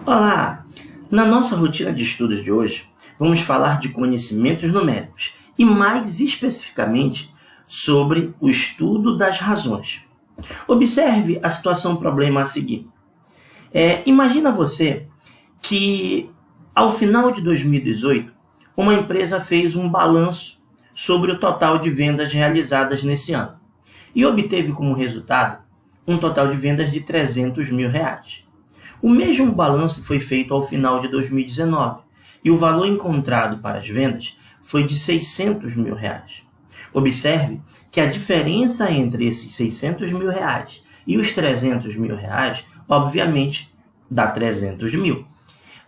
Olá! Na nossa rotina de estudos de hoje, vamos falar de conhecimentos numéricos e, mais especificamente, sobre o estudo das razões. Observe a situação problema a seguir. Imagina você que, ao final de 2018, uma empresa fez um balanço sobre o total de vendas realizadas nesse ano e obteve como resultado um total de vendas de R$ 300 mil. O mesmo balanço foi feito ao final de 2019 e o valor encontrado para as vendas foi de R$ 600 mil. Observe que a diferença entre esses R$ 600 mil e os R$ 300 mil, obviamente, dá 300 mil.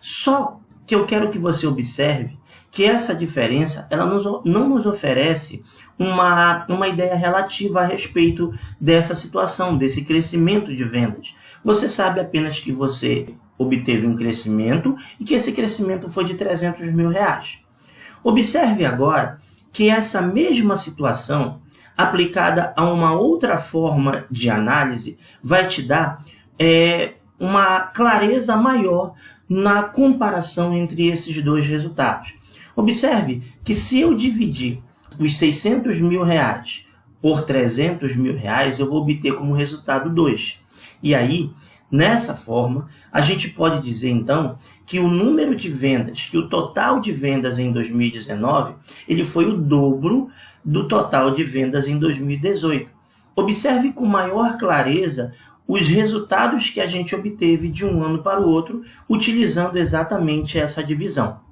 Só que eu quero que você observe que essa diferença ela não nos oferece uma ideia relativa a respeito dessa situação, desse crescimento de vendas. Você sabe apenas que você obteve um crescimento e que esse crescimento foi de R$ 300 mil. Observe agora que essa mesma situação, aplicada a uma outra forma de análise, vai te dar uma clareza maior na comparação entre esses dois resultados. Observe que se eu dividir os R$ 600 mil por R$ 300 mil, eu vou obter como resultado 2. E aí, nessa forma, a gente pode dizer, então, que o número de vendas, que o total de vendas em 2019, ele foi o dobro do total de vendas em 2018. Observe com maior clareza os resultados que a gente obteve de um ano para o outro, utilizando exatamente essa divisão.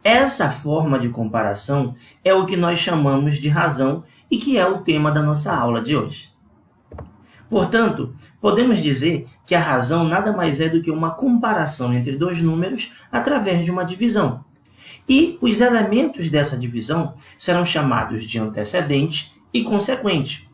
Essa forma de comparação é o que nós chamamos de razão e que é o tema da nossa aula de hoje. Portanto, podemos dizer que a razão nada mais é do que uma comparação entre dois números através de uma divisão. E os elementos dessa divisão serão chamados de antecedente e consequente.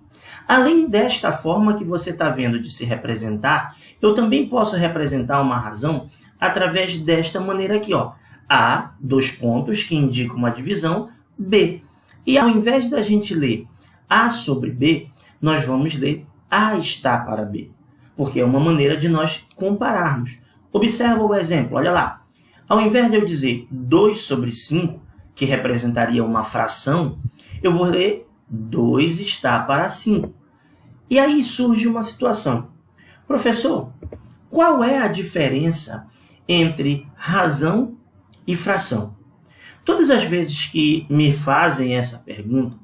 Além desta forma que você está vendo de se representar, eu também posso representar uma razão através desta maneira aqui, ó. A, dois pontos, que indicam uma divisão, B. E ao invés da gente ler A sobre B, nós vamos ler A está para B, porque é uma maneira de nós compararmos. Observa o exemplo, olha lá. Ao invés de eu dizer 2 sobre 5, que representaria uma fração, eu vou ler 2 está para 5. E aí surge uma situação. Professor, qual é a diferença entre razão e fração? Todas as vezes que me fazem essa pergunta,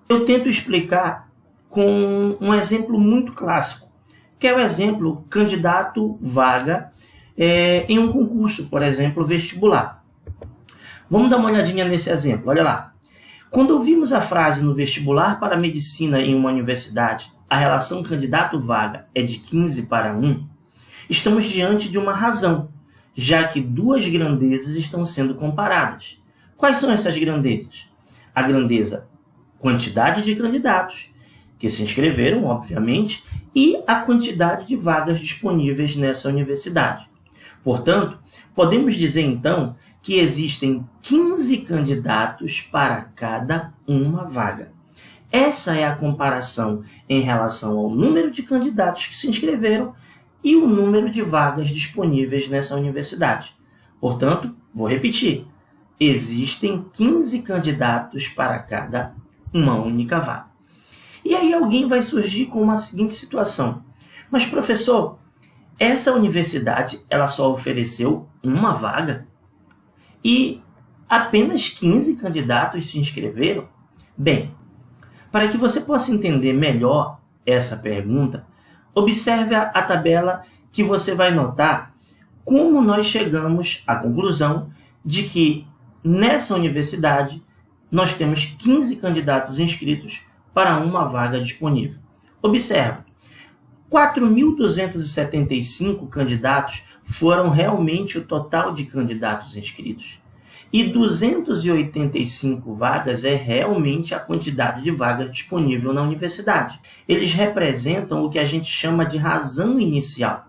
eu tento explicar com um exemplo muito clássico, que é o exemplo candidato vaga em um concurso, por exemplo, vestibular. Vamos dar uma olhadinha nesse exemplo, olha lá. Quando ouvimos a frase no vestibular para medicina em uma universidade, a relação candidato vaga é de 15 para 1, estamos diante de uma razão, já que duas grandezas estão sendo comparadas. Quais são essas grandezas? A grandeza quantidade de candidatos que se inscreveram, obviamente, e a quantidade de vagas disponíveis nessa universidade. Portanto, podemos dizer então que existem 15 candidatos para cada uma vaga. Essa é a comparação em relação ao número de candidatos que se inscreveram e o número de vagas disponíveis nessa universidade. Portanto, vou repetir, existem 15 candidatos para cada uma única vaga. E aí alguém vai surgir com uma seguinte situação. Mas, professor, essa universidade ela só ofereceu uma vaga? E apenas 15 candidatos se inscreveram? Bem, para que você possa entender melhor essa pergunta, observe a tabela que você vai notar como nós chegamos à conclusão de que nessa universidade nós temos 15 candidatos inscritos para uma vaga disponível. Observe, 4.275 candidatos foram realmente o total de candidatos inscritos. E 285 vagas é realmente a quantidade de vagas disponível na universidade. Eles representam o que a gente chama de razão inicial.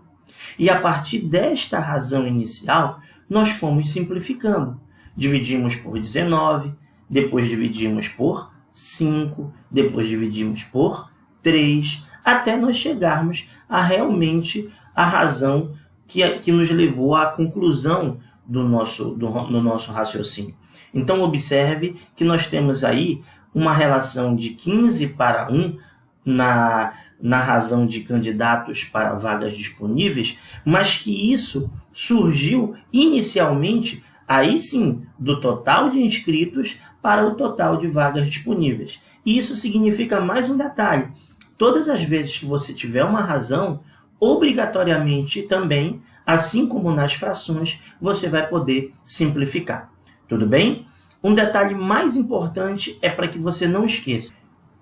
E a partir desta razão inicial, nós fomos simplificando. Dividimos por 19, depois dividimos por 5, depois dividimos por 3, até nós chegarmos a realmente a razão que nos levou à conclusão do nosso raciocínio. Então, observe que nós temos aí uma relação de 15:1 na razão de candidatos para vagas disponíveis, mas que isso surgiu inicialmente, aí sim, do total de inscritos para o total de vagas disponíveis. E isso significa mais um detalhe: todas as vezes que você tiver uma razão, obrigatoriamente também, assim como nas frações, você vai poder simplificar. Tudo bem? Um detalhe mais importante é para que você não esqueça: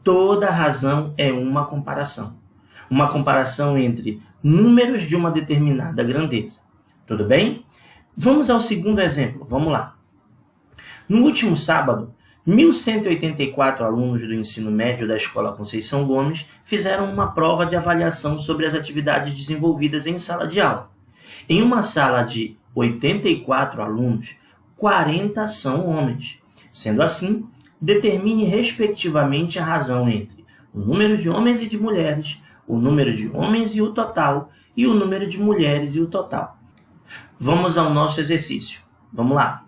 toda razão é uma comparação. Uma comparação entre números de uma determinada grandeza. Tudo bem? Vamos ao segundo exemplo. Vamos lá. No último sábado, 1.184 alunos do ensino médio da Escola Conceição Gomes fizeram uma prova de avaliação sobre as atividades desenvolvidas em sala de aula. Em uma sala de 84 alunos, 40 são homens. Sendo assim, determine respectivamente a razão entre o número de homens e de mulheres, o número de homens e o total, e o número de mulheres e o total. Vamos ao nosso exercício. Vamos lá.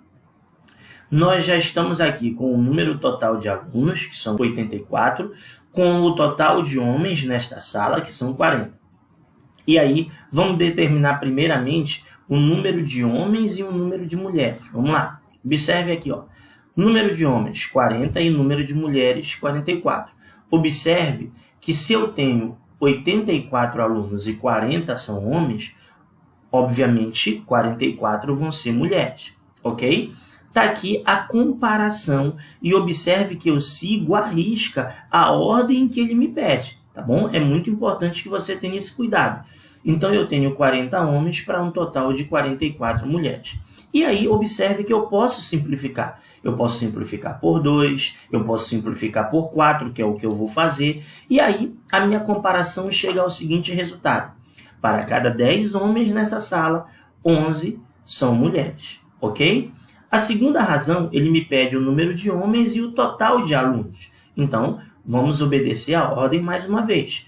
Nós já estamos aqui com o número total de alunos, que são 84, com o total de homens nesta sala, que são 40. E aí, vamos determinar primeiramente o número de homens e o número de mulheres. Vamos lá. Observe aqui, ó. Número de homens, 40, e número de mulheres, 44. Observe que se eu tenho 84 alunos e 40 são homens, obviamente 44 vão ser mulheres, ok? Está aqui a comparação e observe que eu sigo à risca a ordem que ele me pede, tá bom? É muito importante que você tenha esse cuidado. Então, eu tenho 40 homens para um total de 44 mulheres. E aí, observe que eu posso simplificar. Eu posso simplificar por 2, eu posso simplificar por 4, que é o que eu vou fazer. E aí, a minha comparação chega ao seguinte resultado: para cada 10 homens nessa sala, 11 são mulheres, ok? A segunda razão, ele me pede o número de homens e o total de alunos. Então, vamos obedecer a ordem mais uma vez.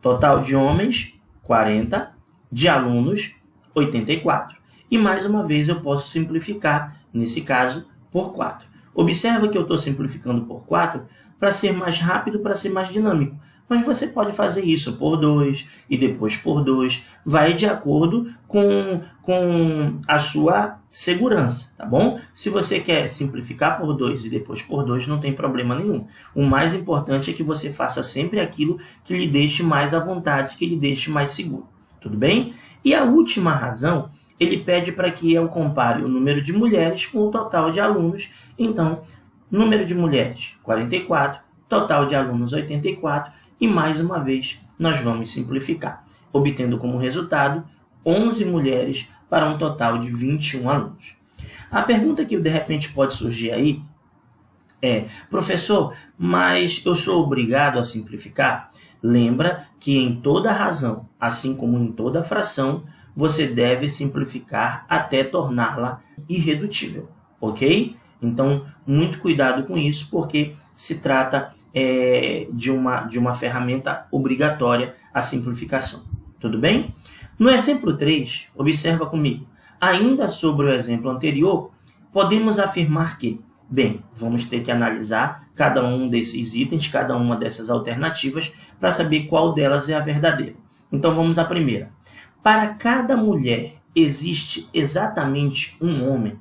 Total de homens, 40, de alunos, 84. E mais uma vez eu posso simplificar, nesse caso, por 4. Observa que eu estou simplificando por 4 para ser mais rápido, para ser mais dinâmico. Mas você pode fazer isso por 2 e depois por 2. Vai de acordo com a sua segurança, tá bom? Se você quer simplificar por 2 e depois por 2, não tem problema nenhum. O mais importante é que você faça sempre aquilo que lhe deixe mais à vontade, que lhe deixe mais seguro. Tudo bem? E a última razão, ele pede para que eu compare o número de mulheres com o total de alunos. Então, número de mulheres, 44, total de alunos, 84. E mais uma vez, nós vamos simplificar, obtendo como resultado 11 mulheres para um total de 21 alunos. A pergunta que de repente pode surgir aí é: professor, mas eu sou obrigado a simplificar? Lembra que em toda razão, assim como em toda fração, você deve simplificar até torná-la irredutível, ok? Então, muito cuidado com isso, porque se trata de uma ferramenta obrigatória, a simplificação. Tudo bem? No exemplo 3, observa comigo. Ainda sobre o exemplo anterior, podemos afirmar que, bem, vamos ter que analisar cada um desses itens, cada uma dessas alternativas, para saber qual delas é a verdadeira. Então, vamos à primeira. Para cada mulher existe exatamente um homem?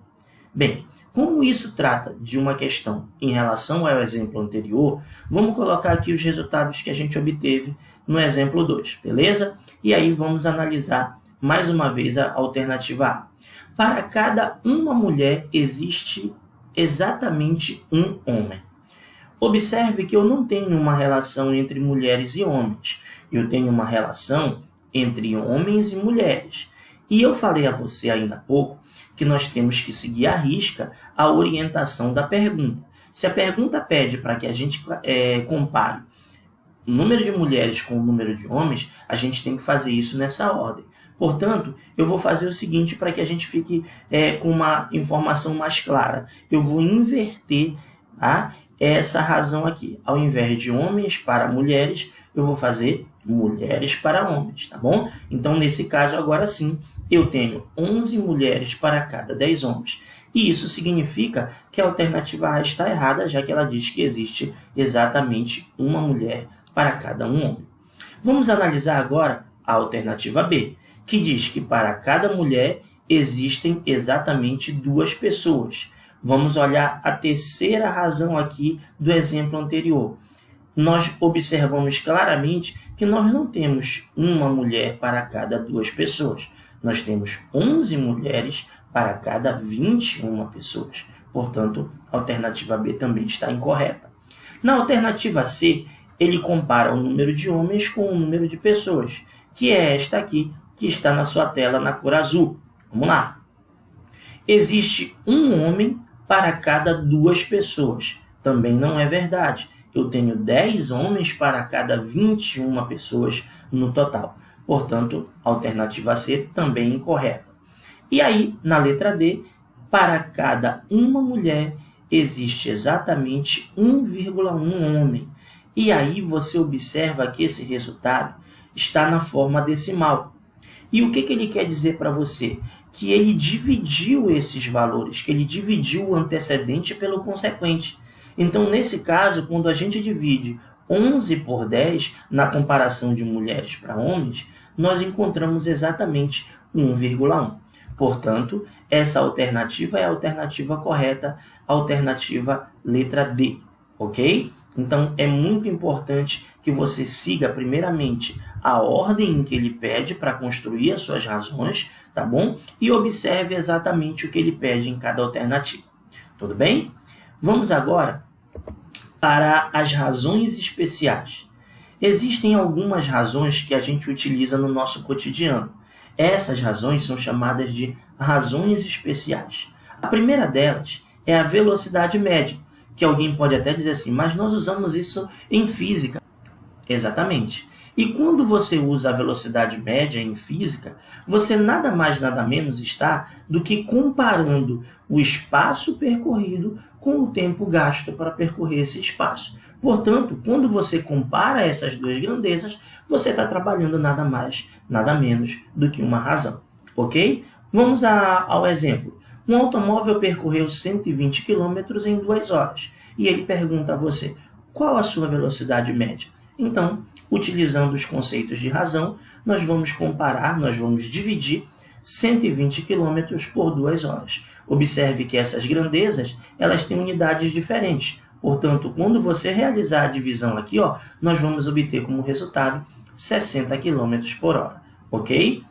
Bem, como isso trata de uma questão em relação ao exemplo anterior, vamos colocar aqui os resultados que a gente obteve no exemplo 2, beleza? E aí vamos analisar mais uma vez a alternativa A. Para cada uma mulher existe exatamente um homem. Observe que eu não tenho uma relação entre mulheres e homens. Eu tenho uma relação entre homens e mulheres. E eu falei a você ainda há pouco que nós temos que seguir à risca a orientação da pergunta. Se a pergunta pede para que a gente compare o número de mulheres com o número de homens, a gente tem que fazer isso nessa ordem. Portanto, eu vou fazer o seguinte para que a gente fique com uma informação mais clara. Eu vou inverter, tá, essa razão aqui. Ao invés de homens para mulheres, eu vou fazer mulheres para homens, tá bom? Então, nesse caso, agora sim, eu tenho 11 mulheres para cada 10 homens. E isso significa que a alternativa A está errada, já que ela diz que existe exatamente uma mulher para cada um homem. Vamos analisar agora a alternativa B, que diz que para cada mulher existem exatamente 2 pessoas. Vamos olhar a terceira razão aqui do exemplo anterior. Nós observamos claramente que nós não temos uma mulher para cada 2 pessoas. Nós temos 11 mulheres para cada 21 pessoas. Portanto, a alternativa B também está incorreta. Na alternativa C, ele compara o número de homens com o número de pessoas, que é esta aqui, que está na sua tela na cor azul. Vamos lá. Existe um homem para cada 2 pessoas. Também não é verdade. Eu tenho 10 homens para cada 21 pessoas no total. Portanto, a alternativa C também incorreta. E aí, na letra D, para cada uma mulher, existe exatamente 1,1 homem. E aí você observa que esse resultado está na forma decimal. E o que ele quer dizer para você? Que ele dividiu esses valores, que ele dividiu o antecedente pelo consequente. Então, nesse caso, quando a gente divide 11 por 10 na comparação de mulheres para homens, nós encontramos exatamente 1,1. Portanto, essa alternativa é a alternativa correta, a alternativa letra D, ok? Então, é muito importante que você siga, primeiramente, a ordem em que ele pede para construir as suas razões, tá bom? E observe exatamente o que ele pede em cada alternativa. Tudo bem? Vamos agora para as razões especiais. Existem algumas razões que a gente utiliza no nosso cotidiano. Essas razões são chamadas de razões especiais. A primeira delas é a velocidade média, que alguém pode até dizer assim, mas nós usamos isso em física. Exatamente. E quando você usa a velocidade média em física, você nada mais nada menos está do que comparando o espaço percorrido com o tempo gasto para percorrer esse espaço. Portanto, quando você compara essas 2 grandezas, você está trabalhando nada mais, nada menos do que uma razão. Ok? Vamos ao exemplo. Um automóvel percorreu 120 km em 2 horas e ele pergunta a você, qual a sua velocidade média? Então, utilizando os conceitos de razão, nós vamos comparar, nós vamos dividir 120 km por 2 horas. Observe que essas grandezas, elas têm unidades diferentes. Portanto, quando você realizar a divisão aqui, nós vamos obter como resultado 60 km por hora. Ok?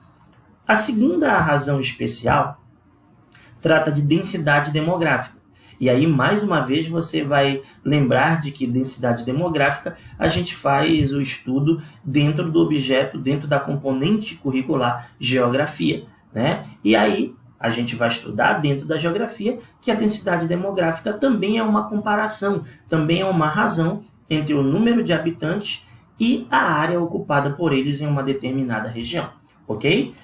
A segunda razão especial trata de densidade demográfica. E aí, mais uma vez, você vai lembrar de que densidade demográfica a gente faz o estudo dentro do objeto, dentro da componente curricular geografia, né? E aí, a gente vai estudar dentro da geografia que a densidade demográfica também é uma comparação, também é uma razão entre o número de habitantes e a área ocupada por eles em uma determinada região, ok?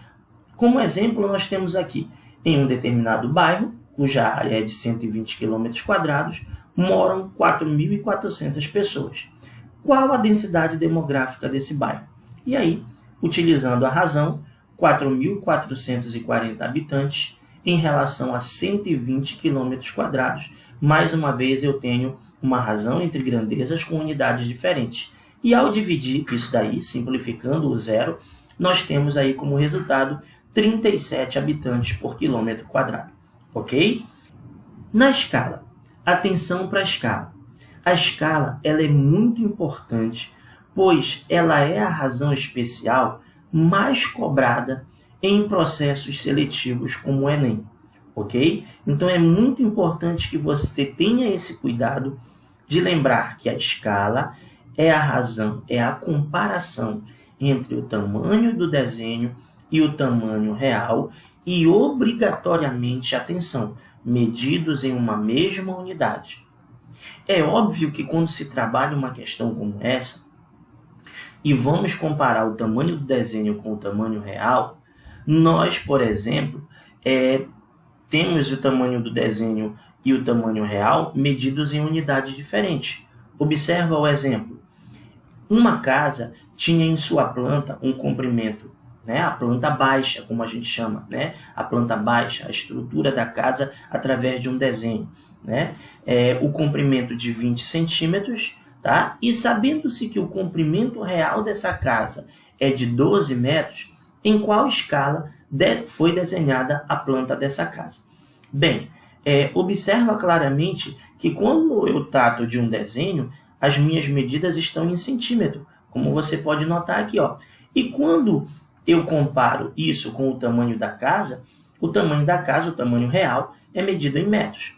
Como exemplo, nós temos aqui, em um determinado bairro, cuja área é de 120 km², moram 4.400 pessoas. Qual a densidade demográfica desse bairro? E aí, utilizando a razão, 4.440 habitantes em relação a 120 km². Mais uma vez, eu tenho uma razão entre grandezas com unidades diferentes. E ao dividir isso daí, simplificando o zero, nós temos aí como resultado 37 habitantes por quilômetro quadrado. Ok? Na escala, atenção para a escala. A escala ela é muito importante, pois ela é a razão especial mais cobrada em processos seletivos como o Enem. Ok? Então é muito importante que você tenha esse cuidado de lembrar que a escala é a razão, é a comparação entre o tamanho do desenho e o tamanho real e, obrigatoriamente, atenção, medidos em uma mesma unidade. É óbvio que quando se trabalha uma questão como essa, e vamos comparar o tamanho do desenho com o tamanho real, nós, por exemplo, temos o tamanho do desenho e o tamanho real medidos em unidades diferentes. Observa o exemplo. Uma casa tinha em sua planta um comprimento né? A planta baixa, como a gente chama, né? A planta baixa, a estrutura da casa através de um desenho, né? O comprimento de 20 centímetros, tá? E sabendo-se que o comprimento real dessa casa é de 12 metros, em qual escala foi desenhada a planta dessa casa? Bem, observa claramente que quando eu trato de um desenho, as minhas medidas estão em centímetro, como você pode notar aqui, ó. E quando eu comparo isso com o tamanho da casa, o tamanho real, é medido em metros.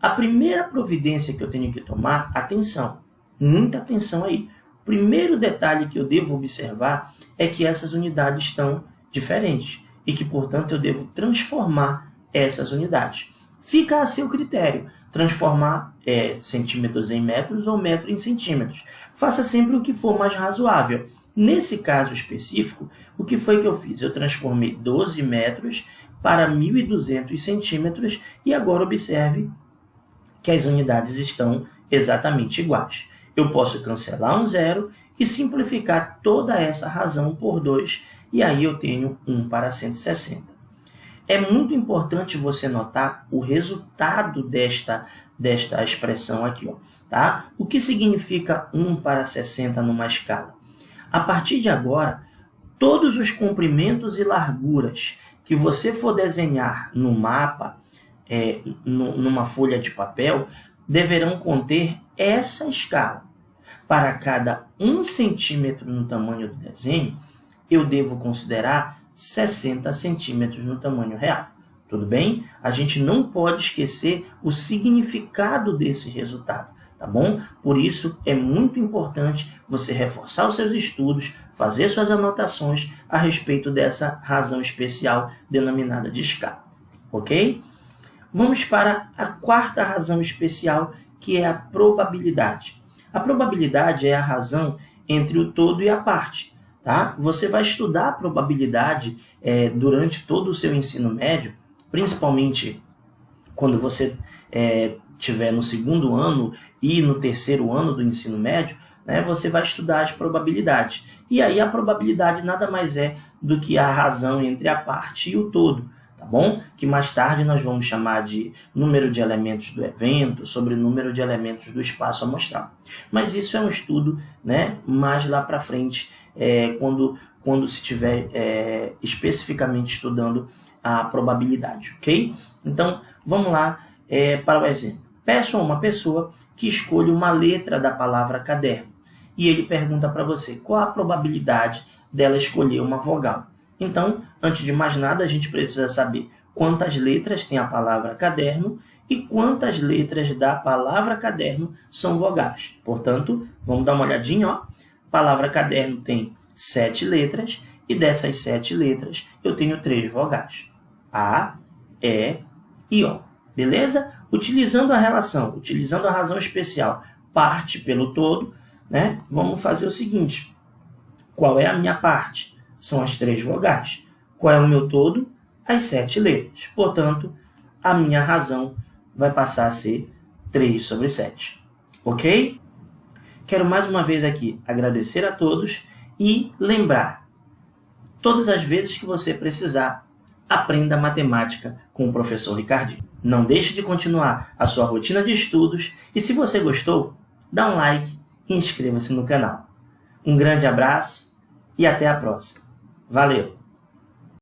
A primeira providência que eu tenho que tomar, atenção, muita atenção aí. O primeiro detalhe que eu devo observar é que essas unidades estão diferentes e que, portanto, eu devo transformar essas unidades. Fica a seu critério transformar centímetros em metros ou metro em centímetros. Faça sempre o que for mais razoável. Nesse caso específico, o que foi que eu fiz? Eu transformei 12 metros para 1.200 centímetros e agora observe que as unidades estão exatamente iguais. Eu posso cancelar um zero e simplificar toda essa razão por 2 e aí eu tenho 1 para 160. É muito importante você notar o resultado desta expressão aqui, ó, tá? O que significa 1 para 60 numa escala? A partir de agora, todos os comprimentos e larguras que você for desenhar no mapa, numa folha de papel, deverão conter essa escala. Para cada 1 centímetro no tamanho do desenho, eu devo considerar 60 centímetros no tamanho real. Tudo bem? A gente não pode esquecer o significado desse resultado, tá bom? Por isso, é muito importante você reforçar os seus estudos, fazer suas anotações a respeito dessa razão especial denominada de escala, ok? Vamos para a quarta razão especial, que é a probabilidade. A probabilidade é a razão entre o todo e a parte. Tá? Você vai estudar a probabilidade durante todo o seu ensino médio, principalmente quando você estiver no segundo ano e no terceiro ano do ensino médio, né, você vai estudar as probabilidades. E aí a probabilidade nada mais é do que a razão entre a parte e o todo, tá bom? Que mais tarde nós vamos chamar de número de elementos do evento, sobre número de elementos do espaço amostral. Mas isso é um estudo, né, mais lá para frente, quando se estiver especificamente estudando a probabilidade, ok? Então, vamos lá para o exemplo. Peço a uma pessoa que escolha uma letra da palavra caderno e ele pergunta para você qual a probabilidade dela escolher uma vogal. Então, antes de mais nada, a gente precisa saber quantas letras tem a palavra caderno e quantas letras da palavra caderno são vogais. Portanto, vamos dar uma olhadinha, ó. A palavra caderno tem 7 letras e dessas 7 letras eu tenho 3 vogais. A, E e O. Beleza? Utilizando a razão especial parte pelo todo, né? Vamos fazer o seguinte. Qual é a minha parte? São as 3 vogais. Qual é o meu todo? As 7 letras. Portanto, a minha razão vai passar a ser 3 sobre 7. Ok? Quero mais uma vez aqui agradecer a todos e lembrar, todas as vezes que você precisar, aprenda matemática com o professor Ricardinho. Não deixe de continuar a sua rotina de estudos e se você gostou, dá um like e inscreva-se no canal. Um grande abraço e até a próxima. Valeu!